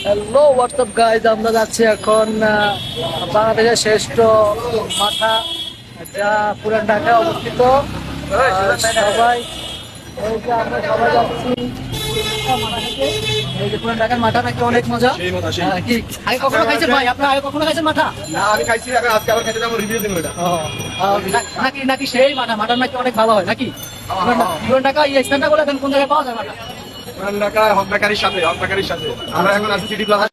Hello WhatsApp guys, আমরা যাচ্ছি এখন বাংলাদেশের শ্রেষ্ঠ মাথা, যা পুরান ঢাকায় অবস্থিত। সবাই এই যে আমরা সবাই যাচ্ছি এই যে পুরান ঢাকার মাথা, নাকি অনেক মজা। কি আগে কখনো খাইছেন ভাই? আপনার আগে কখনো খাইছেন মাথা? না, আমি খাইছি, আজকে আবার খেতে যাবো, রিভিউ দেবো এটা। নাকি নাকি সেই মাথা নাকি অনেক ভালো হয় নাকি? পুরান ঢাকা এই স্থানটা বলে কোন জায়গায় পাওয়া যায় মাথা? পুরান ঢাকা হক বেকারির সাথে, আমরা এখন আছি সিটি প্লাজা।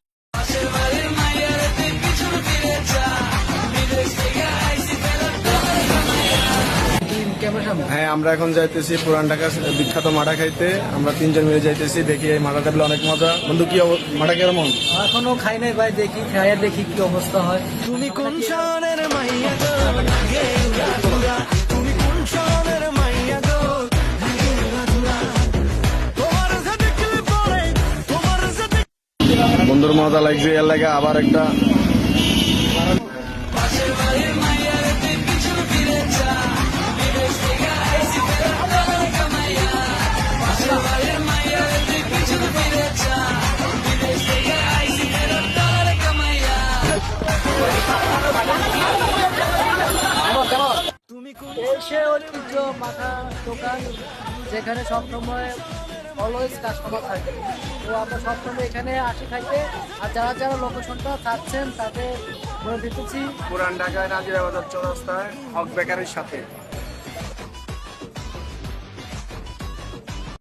হ্যাঁ, আমরা এখন যাইতেছি পুরান ঢাকার বিখ্যাত মাঠা খাইতে। আমরা তিনজন মিলে যাইতেছি, দেখি এই মাঠা টেবিল অনেক মজা। বন্ধু, কি মাঠা কেমন? এখনো খাই নাই ভাই, দেখি খাইয়া দেখি কি অবস্থা হয়। তুমি কোন শহরের মাইয়া গো, তুমি কোন শহরের মাইয়া গো, তোমার যে দেখলে পরে, তোমার যে বন্ধুর মজা লাগছে, এর লাগে আবার একটা এসে ঐতিহ্য মাথা দোকান, যেখানে সবসময় অলওয়েজ কাস্টমার থাকে। তো আমরা সবসময় এখানে আসি খাইতে। আর যারা যারা লোকেশনটা চাচ্ছেন তাদের বলে দিতেছি, পুরান ঢাকায় নাজিরা বাজার চৌরাস্তায় হক বেকারির সাথে।